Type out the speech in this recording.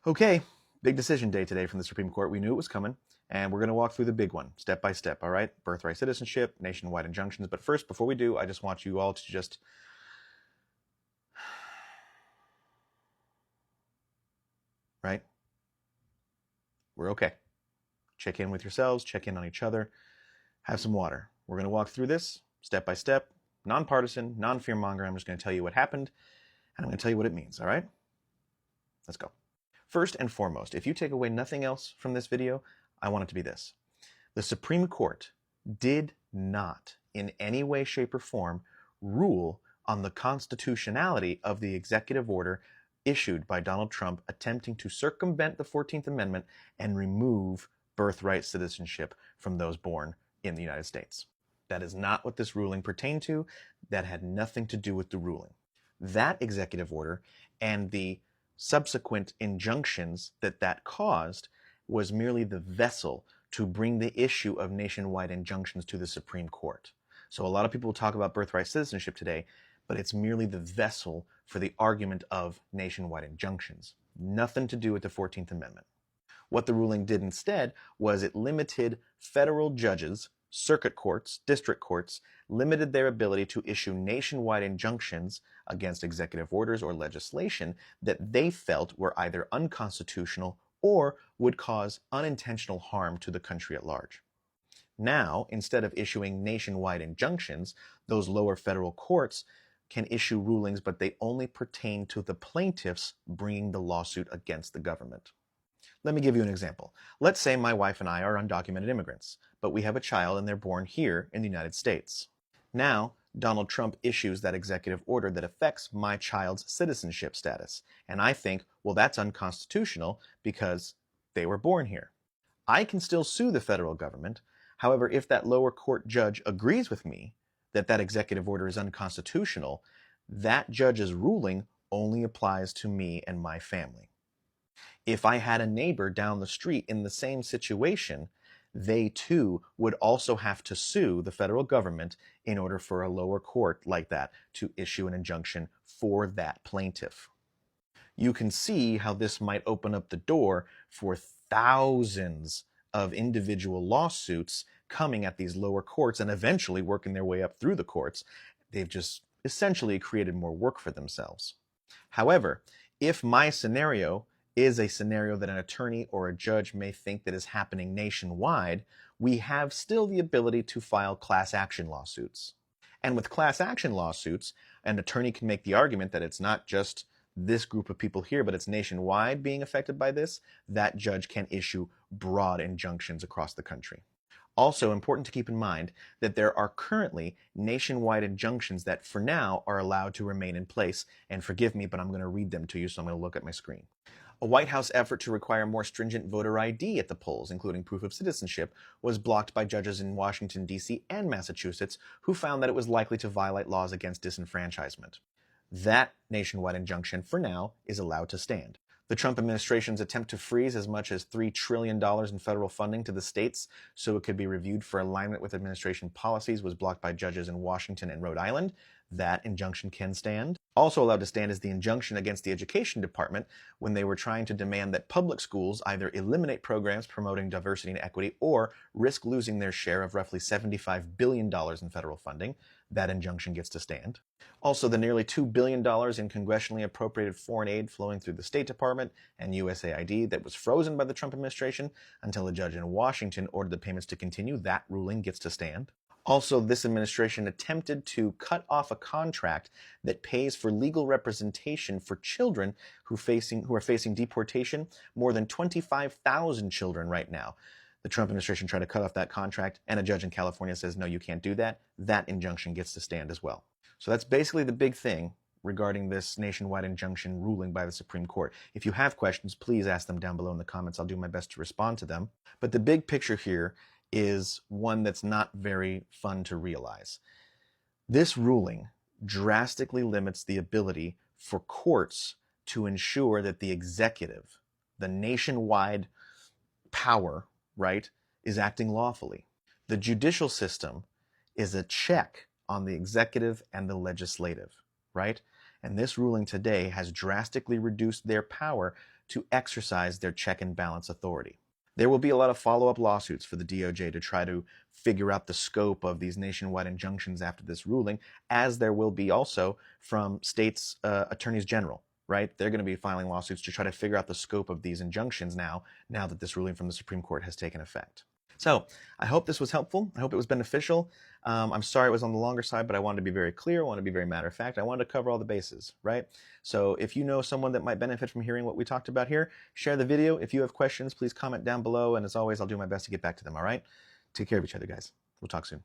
Okay, big decision day today from the Supreme Court. We knew it was coming, and we're going to walk through the big one, step by step, all right? Birthright citizenship, nationwide injunctions. But first, before we do, I just want you all to just... right? We're okay. Check in with yourselves, check in on each other, have some water. We're going to walk through this step by step, nonpartisan, non-fear-monger. I'm just going to tell you what happened, and I'm going to tell you what it means, all right? Let's go. First and foremost, if you take away nothing else from this video, I want it to be this. The Supreme Court did not, in any way, shape, or form, rule on the constitutionality of the executive order issued by Donald Trump attempting to circumvent the 14th Amendment and remove birthright citizenship from those born in the United States. That is not what this ruling pertained to. That had nothing to do with the ruling. That executive order and the subsequent injunctions that caused was merely the vessel to bring the issue of nationwide injunctions to the Supreme Court. So a lot of people will talk about birthright citizenship today, but it's merely the vessel for the argument of nationwide injunctions. Nothing to do with the 14th Amendment. What the ruling did instead was it limited federal judges, circuit courts, district courts, limited their ability to issue nationwide injunctions against executive orders or legislation that they felt were either unconstitutional or would cause unintentional harm to the country at large. Now, instead of issuing nationwide injunctions, those lower federal courts can issue rulings, but they only pertain to the plaintiffs bringing the lawsuit against the government. Let me give you an example. Let's say my wife and I are undocumented immigrants, but we have a child and they're born here in the United States. Now, Donald Trump issues that executive order that affects my child's citizenship status. And I think, well, that's unconstitutional because they were born here. I can still sue the federal government. However, if that lower court judge agrees with me that that executive order is unconstitutional, that judge's ruling only applies to me and my family. If I had a neighbor down the street in the same situation, they too would also have to sue the federal government in order for a lower court like that to issue an injunction for that plaintiff. You can see how this might open up the door for thousands of individual lawsuits coming at these lower courts and eventually working their way up through the courts. They've just essentially created more work for themselves. However, if my scenario is a scenario that an attorney or a judge may think that is happening nationwide, we have still the ability to file class action lawsuits. And with class action lawsuits, an attorney can make the argument that it's not just this group of people here, but it's nationwide being affected by this. That judge can issue broad injunctions across the country. Also important to keep in mind that there are currently nationwide injunctions that for now are allowed to remain in place. And forgive me, but I'm going to read them to you, so I'm going to look at my screen. A White House effort to require more stringent voter ID at the polls, including proof of citizenship, was blocked by judges in Washington, D.C. and Massachusetts, who found that it was likely to violate laws against disenfranchisement. That nationwide injunction, for now, is allowed to stand. The Trump administration's attempt to freeze as much as $3 trillion in federal funding to the states so it could be reviewed for alignment with administration policies was blocked by judges in Washington and Rhode Island. That injunction can stand. Also allowed to stand is the injunction against the Education Department when they were trying to demand that public schools either eliminate programs promoting diversity and equity or risk losing their share of roughly $75 billion in federal funding. That injunction gets to stand. Also, the nearly $2 billion in congressionally appropriated foreign aid flowing through the State Department and USAID that was frozen by the Trump administration until a judge in Washington ordered the payments to continue. That ruling gets to stand. Also, this administration attempted to cut off a contract that pays for legal representation for children who are facing deportation. More than 25,000 children right now. The Trump administration tried to cut off that contract, and a judge in California says, no, you can't do that. That injunction gets to stand as well. So that's basically the big thing regarding this nationwide injunction ruling by the Supreme Court. If you have questions, please ask them down below in the comments. I'll do my best to respond to them. But the big picture here is one that's not very fun to realize. This ruling drastically limits the ability for courts to ensure that the executive, the nationwide power, right, is acting lawfully. The judicial system is a check on the executive and the legislative, right? And this ruling today has drastically reduced their power to exercise their check and balance authority. There will be a lot of follow-up lawsuits for the DOJ to try to figure out the scope of these nationwide injunctions after this ruling, as there will be also from states' attorneys general, right? They're going to be filing lawsuits to try to figure out the scope of these injunctions now that this ruling from the Supreme Court has taken effect. So I hope this was helpful. I hope it was beneficial. I'm sorry it was on the longer side, but I wanted to be very clear. I wanted to be very matter of fact. I wanted to cover all the bases, right? So if you know someone that might benefit from hearing what we talked about here, share the video. If you have questions, please comment down below. And as always, I'll do my best to get back to them, all right? Take care of each other, guys. We'll talk soon.